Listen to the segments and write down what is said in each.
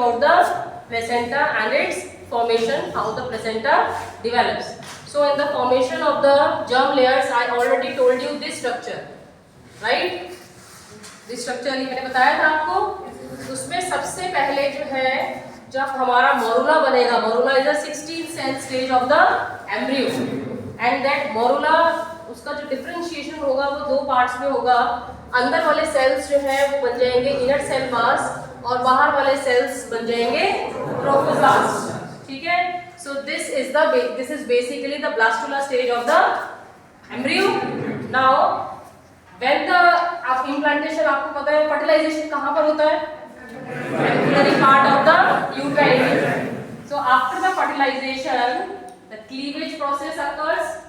about the placenta and its formation, how the placenta develops. So in the formation of the germ layers, I already told you this structure, right? This structure ये मैंने बताया था आपको। उसमें सबसे पहले जो है, जब हमारा मोरुला बनेगा, morula is a 16 cell stage of the embryo, and that morula, उसका जो डिफरेंशिएशन होगा वो दो पार्ट्स में होगा। अंदर वाले सेल्स जो है वो बन जाएंगे इनर सेल मास, और बाहर वाले सेल्स बन जाएंगे ट्रोफोब्लास्ट, ठीक है। So this is basically the blastula stage of the embryo. Now when the आप इम्प्लांटेशन, आपको पता है फर्टिलाइजेशन कहाँ पर होता है, embryonary part of the uterine. So after the fertilisation the cleavage process occurs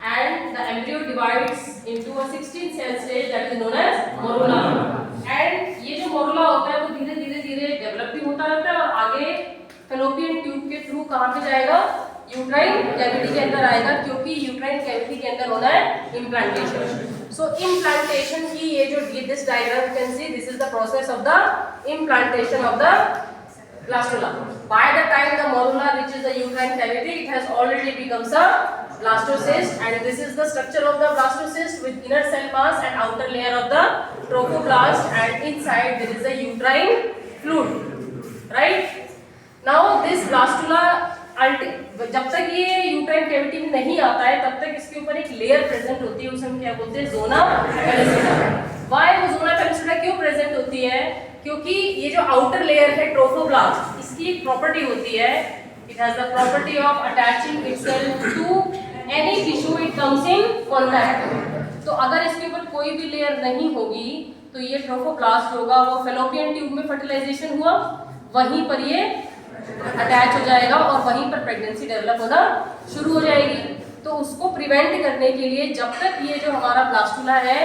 and the embryo divides into a 16 cell stage that is known as morula, and ये जो morula होता है वो धीरे धीरे डेवलप भी होता रहता है और आगे फैलोपियन ट्यूब के थ्रू कहाँ पे जाएगा, यूट्राइन कैविटी के अंदर आएगा, क्योंकि यूट्राइन कैविटी के अंदर होना है इम्प्लांटेशन। सो इम्प्लांटेशन की ये जो this diagram you can see, this is the process of the implantation of the blastula. By the time the morula reaches the uterine cavity, it has already becomes a blastocyst, and this is the structure of the blastocyst with inner cell mass and outer layer of the trophoblast, and inside there is a uterine fluid, right? Now this blastula जब तक ये uterine cavity में नहीं आता है तब तक इसके ऊपर एक लेयर प्रेजेंट होती है, उसे हम क्या बोलते हैं, ज़ोना पेलिसिडा। वाई वो ज़ोना पेलिसिडा क्यों प्रेजेंट होती है, क्योंकि ये जो आउटर लेयर है ट्रोफोब्लास्ट, इसकी एक प्रॉपर्टी होती है, it has the property of attaching itself to any tissue it comes in contact. तो अगर इसके ऊपर कोई भी लेयर नहीं होगी तो ये ट्रोफोब्लास्ट होगा, वो फैलोपियन ट्यूब में फर्टिलाइजेशन हुआ, वहीं पर ये अटैच हो जाएगा और वहीं पर प्रेगनेंसी डेवलप होना शुरू हो जाएगी। तो उसको प्रिवेंट करने के लिए जब तक ये जो हमारा ब्लास्टुला है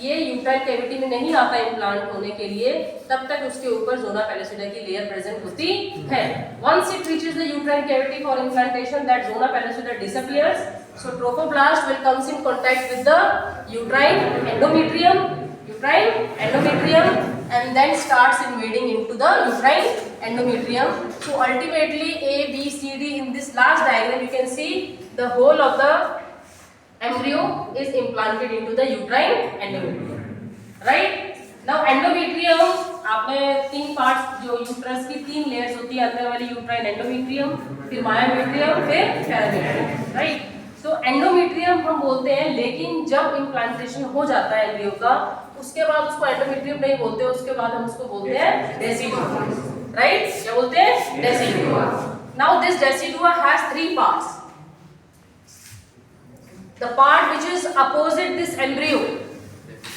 ये यूट्राइन कैविटी में नहीं आता इम्प्लांट होने के लिए, तब तक उसके ऊपर ज़ोना पेलिसिडा की लेयर प्रेजेंट होती है। Once it reaches the uterine cavity for implantation, that zona pellucida disappears, so trophoblast will comes in contact with the uterine endometrium, and then starts invading into the uterine endometrium. So ultimately A, B, C, D, in this last diagram you can see the whole of the embryo is implanted into the uterine endometrium, right? Now endometrium, आपने तीन parts, जो uterus की तीन layers होती है, अंदर वाली uterine endometrium, फिर मायोमेट्रियम, फिर पैरामेट्रियम, राइट? तो एंडोमेट्रियम हम बोलते हैं, लेकिन जब इम्प्लांटेशन हो जाता है एम्ब्रियो का उसके बाद उसको एंडोमेट्रियम नहीं बोलते, उसके बाद हम उसको बोलते हैं डेसिडुआ, राइट? क्या बोलते हैं? Decidua. Now this decidua has three parts. The part which is opposite this embryo,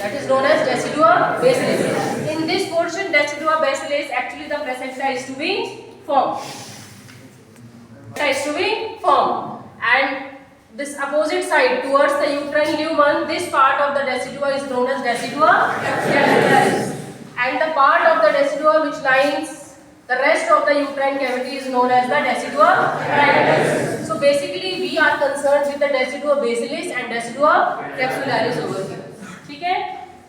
that is known as decidua basilis. In this portion, decidua basilis, actually the placenta is to be formed. And this opposite side towards the uterine lumen, this part of the decidua is known as decidua capsularis, and the part of the decidua which lines the rest of the uterine cavity is known as the decidua parietis. So basically we are concerned with the decidua basilis and decidua capsularis over here, ठीक है?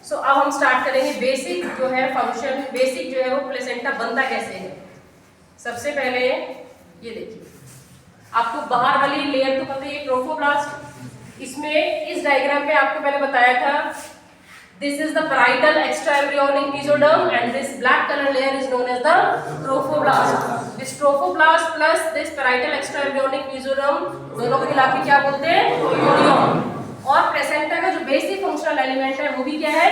So अब हम start करेंगे basic जो है function, basic जो है वो प्लेसेंटा बनता कैसे है। सबसे पहले ये देखिए, आपको बाहर वाली लेयर तो पता है, ये ट्रोफोब्लास्ट, इसमें इस डायग्राम पे आपको मैंने बताया था, this is the parietal extra embryonic mesoderm and this black colour layer is known as the trophoblast. This trophoblast plus this parietal extra embryonic mesoderm दोनों को मिला के क्या बोलते हैं, कोरियन। और प्लेसेंटा का जो बेसिक फंक्शनल एलिमेंट है वो भी क्या है,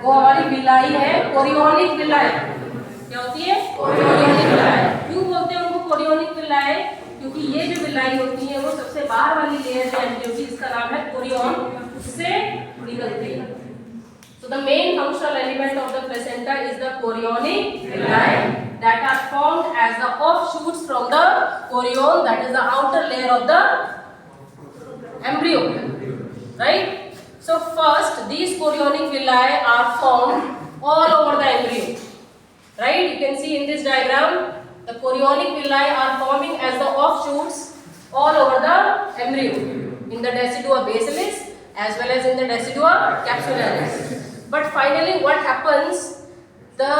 वो हमारी विलाई है, कोरियोनिक विलाई। क्या होती है? Chorionic villi. क्यों बोलते हैं उनको कोरियोनिक विलाई? क्योंकि ये जो विलाई होती है वो सबसे बाहर वाली लेयर है एम्ब्रियो की, इसका नाम है कोरियन, उससे निकलती है। So the main functional element of the placenta is the chorionic villi that are formed as the offshoots from the chorion, that is the outer layer of the embryo, right? So first these chorionic villi are formed all over the embryo, right? You can see in this diagram the chorionic villi are forming as the offshoots all over the embryo in the decidua basilis as well as in the decidua capsularis. But finally what happens, the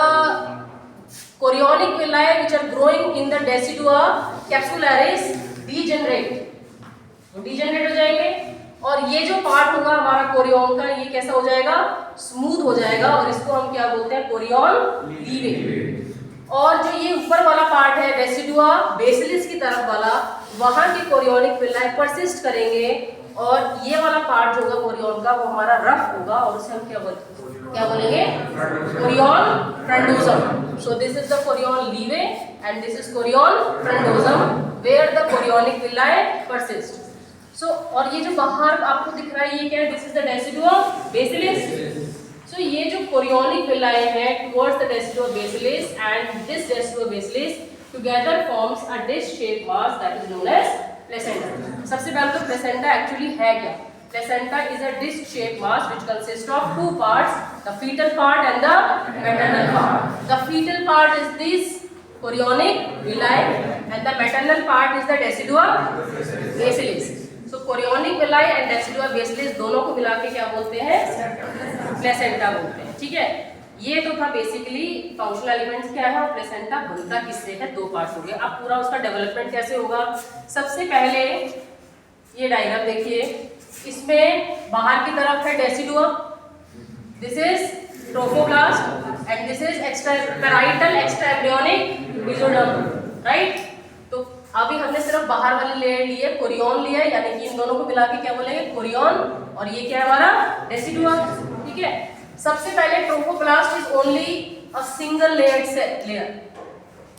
chorionic विलाय which are growing in the decidua capsularis degenerate, degenerate हो जाएंगे। और ये जो part होगा हमारा Korean का, ये कैसा हो जाएगा, स्मूथ हो जाएगा, और इसको हम क्या बोलते हैं, कोरियन लीवे। और जो ये ऊपर वाला पार्ट है डेसिडुआ बेसिलिस की तरफ वाला, वहां के कोरियोनिक विलाय परसिस्ट करेंगे, और ये वाला पार्ट जो होगा कोरियन का वो हमारा रफ होगा, और उसे हम क्या बोलेंगे, Korean frondosum. So this is the chorion leve and this is chorion frondosum where the chorionic villi persist. So और ये जो बाहर आपको दिख रहा है ये क्या है, this is the decidua basilis. So ये जो chorionic villi है towards the decidua basilis and this decidua basilis together forms a dish-shaped mass that is known as placenta. सबसे पहले तो placenta actually है क्या? Placenta is a disc-shaped mass which consists of two parts, the fetal part and the maternal part. The fetal part is this chorionic villi and the maternal part is the decidua basilis. So chorionic villi and decidua basilis दोनों को मिला के क्या बोलते हैं, placenta बोलते हैं। ठीक है, ये तो था बेसिकली फंक्शनल एलिमेंट्स क्या है और प्लेसेंटा बनता किससे है, दो पार्ट्स हो गए। अब पूरा उसका डेवलपमेंट कैसे होगा, सबसे पहले ये डायग्राम देखिए, इसमें बाहर की तरफ है decidua, this is trophoblast and this is extra parietal extra embryonic mesoderm, right. तो अभी हमने सिर्फ बाहर वाली लेयर ली है, कोरियन लिया है, यानी कि इन दोनों को मिला के क्या बोलेंगे, कोरियन, और ये क्या है हमारा डेसिडुआ। ठीक है, सबसे पहले trophoblast is only a single layered layer,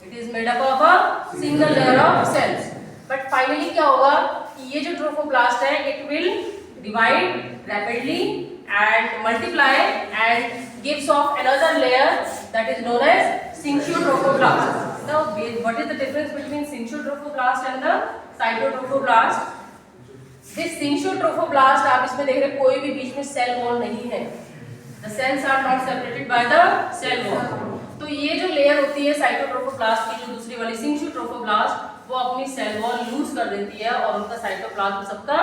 it is made up of a single layer of cells. But finally क्या होगा कि ये जो ट्रोफोब्लास्ट है it will divide rapidly and multiply and gives off another layer that is known as syncytiotrophoblast. Now what is the difference between syncytiotrophoblast and the cytotrophoblast? This syncytiotrophoblast आप इसमें देख रहे हैं कोई भी बीच में सेल वॉल नहीं है, the cells are not separated by the cell wall। तो ये जो लेयर होती है साइटोट्रोफोब्लास्ट की, जो दूसरी वाली सिंक्योट्रोफोब्लास्ट, वो अपनी सेल वॉल लूज कर देती है और उनका साइटोप्लाज्म सबका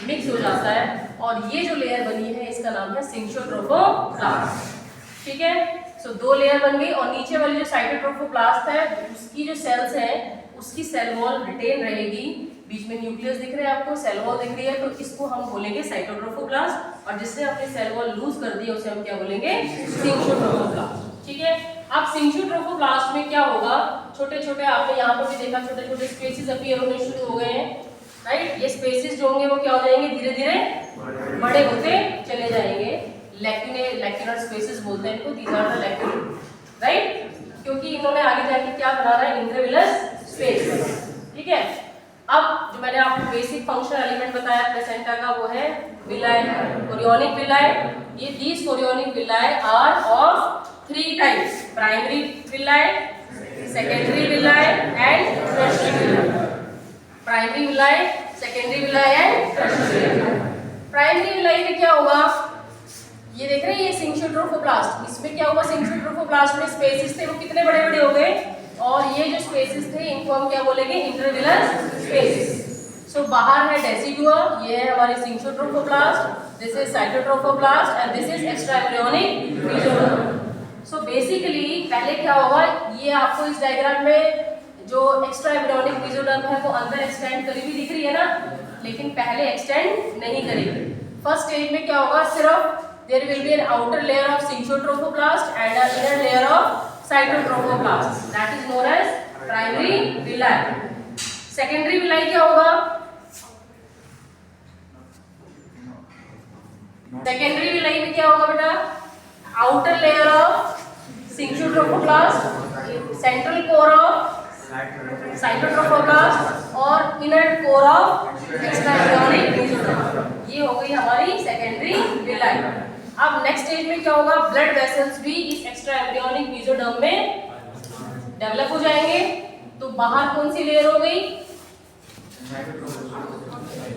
मिक्स हो जाता है, और ये जो लेयर बनी है इसका नाम है सिंक्योट्रोफोब्लास्ट। ठीक है, सो दो लेयर बन गई, और नीचे वाली जो साइटोट्रोफोब्लास्ट है उसकी जो सेल्स है उसकी सेल वॉल रिटेन रहेगी, बीच में न्यूक्लियस दिख रहा है आपको, सेल वॉल दिख रही है, तो इसको हम बोलेंगे साइटोट्रोफोब्लास्ट, और जिसने अपनी सेल वॉल लूज कर दी उसे हम क्या बोलेंगे, सिंक्योट्रोफोब्लास्ट। ठीक है, अब सिंक्योट्रोफोब्लास्ट में क्या होगा, छोटे छोटे आपने यहाँ पर भी देखा छोटे छोटे स्पेसिस अपीयर होने शुरू हो गए हैं, राइट। ये स्पेसिस जो होंगे वो क्या हो जाएंगे, धीरे धीरे बड़े होते चले जाएंगे, लैक्यूनर स्पेसिस बोलते हैं इनको, दीज आर द लैक्यून, राइट, क्योंकि इन्होंने आगे जाके क्या बनाना है, इंट्राविलस स्पेस। ठीक है, अब जो मैंने आपको बेसिक फंक्शनल एलिमेंट बताया प्लेसेंटा का वो है विलाय, कोरियोनिक विलाय। ये these chorionic villi are of 3 types, primary villi, secondary villi and tertiary villi. Primary villi, secondary villi and tertiary villi. Primary villi में क्या होगा, ये देख रहे हैं ये सिंक्योट्रोफोब्लास्ट, इसमें क्या हुआ, सिंक्योट्रोफोब्लास्ट में स्पेसिस थे वो कितने बड़े बड़े हो गए, और ये जो स्पेसिस थे इनको हम क्या बोलेंगे, इंटरविलस स्पेसिस। सो बाहर है डेसिडुआ, ये है हमारी syncytiotrophoblast, this is cytotrophoblast and this is extra embryonic mesoderm. So basically पहले क्या होगा, ये आपको इस डायग्राम में जो एक्स्ट्रा एम्ब्रियोनिक मेसोडर्म है वो अंदर एक्सटेंड करी हुई दिख रही है ना, लेकिन पहले एक्सटेंड नहीं करेगी। फर्स्ट स्टेज में क्या होगा, सिर्फ there will be an outer layer of syncytiotrophoblasts and an inner layer of cytotrophoblast, that is known as primary villi। secondary villi क्या होगा, secondary villi में क्या होगा बेटा, outer layer of syncytiotrophoblasts, central core of cytotrophoblast और inner core of extra embryonic mesoderm। ये हो गई हमारी सेकेंडरी विलाय। अब नेक्स्ट स्टेज में क्या होगा, ब्लड वेसल्स भी इस एक्स्ट्रा एम्ब्रियोनिक मेसोडर्म में डेवलप हो जाएंगे। तो बाहर कौन सी लेयर हो गई,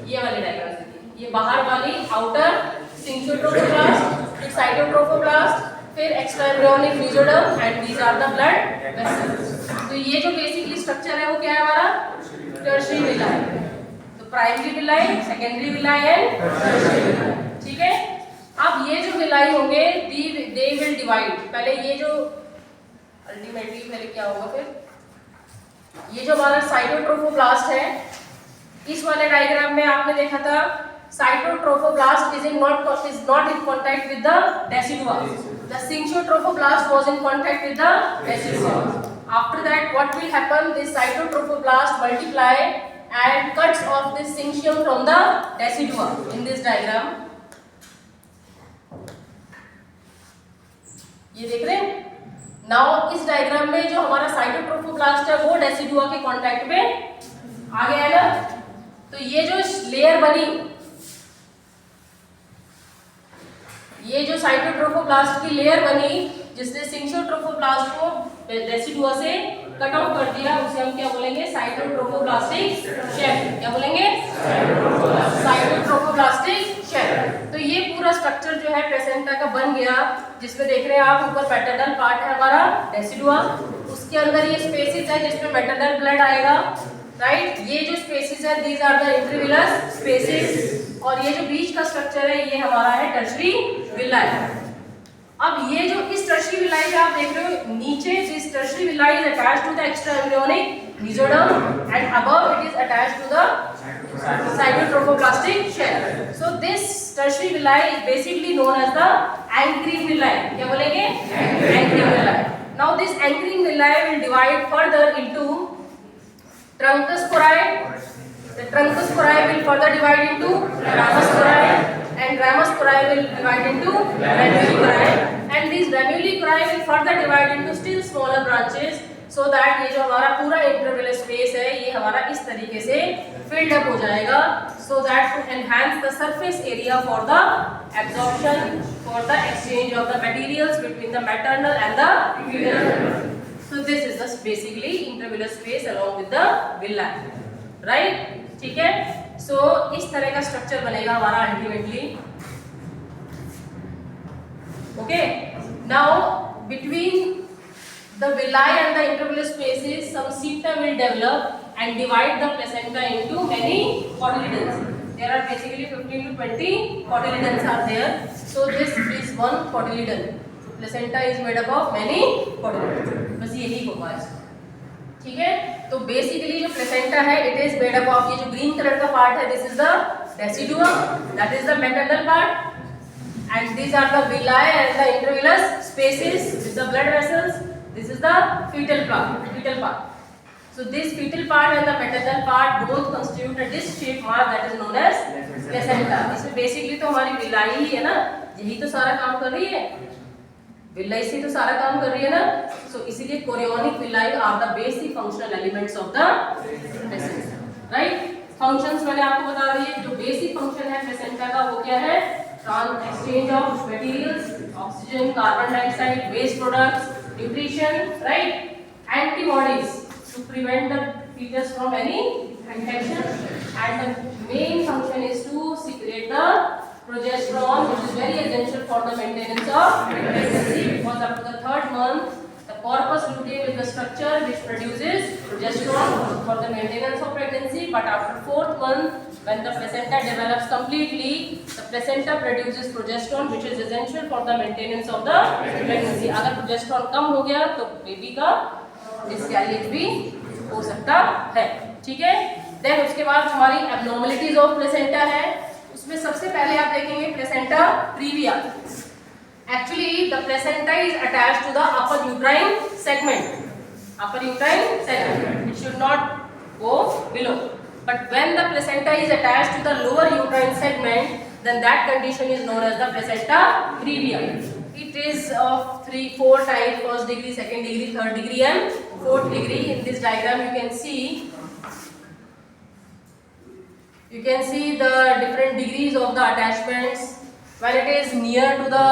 ये वाली डायग्राम देखिए, ये बाहर वाली आउटर सिंक्योट्रोफोब्लास्ट, फिर साइटोट्रोफोब्लास्ट, फिर extra embryonic mesoderm and these are the blood vessels. तो ये जो बेसिकली स्ट्रक्चर है वो क्या है हमारा, टर्शियरी विलाय। तो primary villi, secondary villi and tertiary villi. ठीक है, अब ये जो विलाय होंगे दे विल डिवाइड, पहले ये जो अल्टीमेटली पहले क्या होगा फिर, ये जो हमारा साइटोट्रोफोब्लास्ट है, इस वाले डायग्राम में आपने देखा था cytotrophoblast is not in contact with the decidua, the syncytiotrophoblast was in contact with the decidua. After that, what will happen? This cytotrophoblast multiply and cuts off this syncytium from the decidua in this diagram. ये देख रहे हैं? Now इस diagram में जो हमारा cytotrophoblast है वो डेसिडुआ के कांटेक्ट में आ गया है ना. तो ये जो लेयर बनी, ये जो साइटोट्रोफोब्लास्ट की लेयर बनी जिसने सिंचियोट्रोफोब्लास्ट को डेसिडुआ से कट ऑफ कर दिया, उसे हम क्या बोलेंगे? साइटोट्रोफोब्लास्टिक शेल. क्या बोलेंगे? साइटोट्रोफोब्लास्टिक शेल. तो ये पूरा स्ट्रक्चर जो है प्लेसेंटा का बन गया, जिसमें देख रहे हैं आप ऊपर पैटर्नल पार्ट है हमारा डेसिडुआ, उसके अंदर ये स्पेसेस है जिसमें मैटरनल ब्लड आएगा, राइट. ये जो स्पेसेस है these are the intervillous spaces, और ये जो बीच का स्ट्रक्चर है ये हमारा है टर्शरी विलाई. अब ये जो इस टर्शरी विलाई आप देख रहे हो नीचे, this tertiary villi is attached to the extra embryonic mesoderm and above it is attached to the cytotrophoblastic shell. So this tertiary villi is basically known as the anchoring villi. क्या बोलेंगे? Anchoring villi. Now this anchoring villi will divide further into truncospori. The truncospori will further divide into ramospori, and ramospori will divide into ranuliculi, and these ranuliculi will further divide into still smaller branches, so that ये जो हमारा पूरा interval space है ये हमारा इस तरीके से filled up हो जाएगा, so that to enhance the surface area for the absorption, for the exchange of the materials between the maternal and the fetal. So this is the basically intervillar space along with the villi, right? ठीक है. So इस तरह का structure बनेगा हमारा ultimately. Okay. Now between the villi and the intervillar spaces, some septa will develop and divide the placenta into many cotyledons. There are basically 15 to 20 cotyledons are there. So this is one cotyledon. Placenta is made up of many cotyledons. बस यही होगा इसका. ठीक है. तो basically जो placenta है it is made up of, ये जो ग्रीन कलर का पार्ट है this is the decidua, that is the maternal part, and these are the villi and the intervillous spaces with the blood vessels. This is the fetal part. So this fetal part and the maternal part both constitute a disc-shaped mass that is known as placenta. इसमें basically तो हमारी villi ही है ना, यही तो सारा काम कर रही है, विलाई से तो सारा काम कर रही है ना. सो इसीलिए chorionic villi are the basic functional elements of the placenta, right. Functions मैंने आपको बता दिए. जो बेसिक फंक्शन है प्लेसेंटा का वो क्या है? Exchange of materials, oxygen, carbon dioxide, waste products, nutrition, right, antibodies to prevent the fetus from any infection, and the main function is to secrete the progesterone, which is very essential for the maintenance of pregnancy, because up to the 3rd month the corpus luteum is the structure which produces progesterone for the maintenance of pregnancy. But after 4th month when the placenta develops completely, the placenta produces progesterone which is essential for the maintenance of the pregnancy. अगर progesterone कम हो गया तो baby का डिस्कैरेज भी हो सकता है. ठीक है. देन उसके बाद हमारी एब्नॉर्मलिटीज ऑफ प्लेसेंटा है. उसमें सबसे पहले आप देखेंगे placenta previa. Actually the placenta is attached to the upper uterine segment. It should not go below, but when the placenta is attached to the lower uterine segment, then that condition is known as the placenta previa. It is of 3-4 types: 1st degree, 2nd degree, 3rd degree and 4th degree. In this diagram you can see the different degrees of the attachments. When it is near to the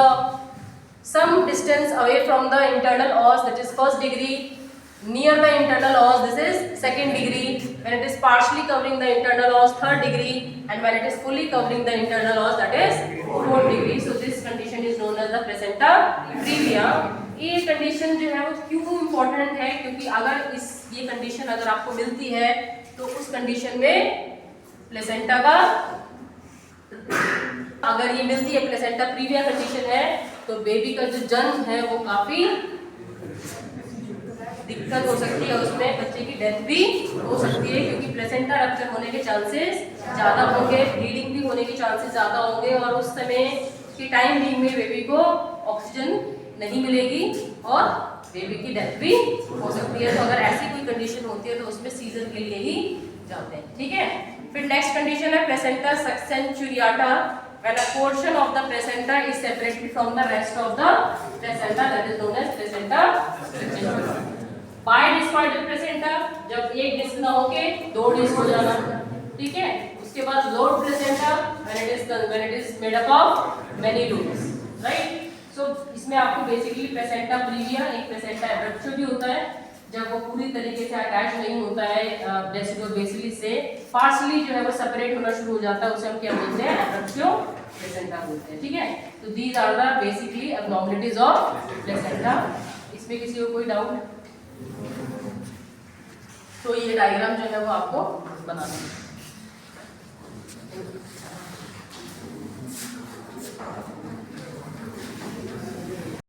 some distance away from the internal os, that is 1st degree. Near the internal os, this is 2nd degree. When it is partially covering the internal os, 3rd degree, and when it is fully covering the internal os, that is 4th degree. So this condition is known as the placenta previa. ये condition जो है वो क्यों important है? क्योंकि अगर ये condition अगर आपको मिलती है तो उस कंडीशन में प्लेसेंटा का, अगर ये मिलती है प्लेसेंटा प्रीविया कंडीशन है, तो बेबी का जो जन्म है वो काफी दिक्कत हो सकती है, उसमें बच्चे की डेथ भी हो सकती है, क्योंकि प्लेसेंटा रप्चर होने के चांसेस ज़्यादा होंगे, ब्लीडिंग भी होने के चांसेस ज़्यादा होंगे, और उस समय के टाइम बीइंग में बेबी को ऑक्सीजन नहीं मिलेगी और बेबी की डेथ भी हो सकती है। तो अगर ऐसी कोई कंडीशन होती है तो उसमें सीजर के लिए ही जाते हैं, ठीक है। फिर नेक्स्ट कंडीशन है placenta सक्सेंचुरियाटा, when a portion of the placenta is separated from the rest of the placenta, that is known as placenta succenturiata. Bidiscoidal placenta, जब एक डिस्क ना होके दो डिस्क हो जाना, ठीक है। उसके बाद load placenta, when it is made up of many lobes, right? So इसमें आपको बेसिकली प्लेसेंटा प्रीविया, एक प्लेसेंटा एब्रप्टो भी होता है, जब वो पूरी तरीके से अटैच नहीं होता है डेसिडोबेसिली से, पार्शली जो है वो सेपरेट होना शुरू हो जाता है, उसे हम क्या बोलते हैं, एब्रप्टो प्लेसेंटा बोलते हैं, ठीक है। तो these are the basically abnormalities of placenta. इसमें किसी को कोई डाउट? तो ये डायग्राम जो है वो आपको बनाना है।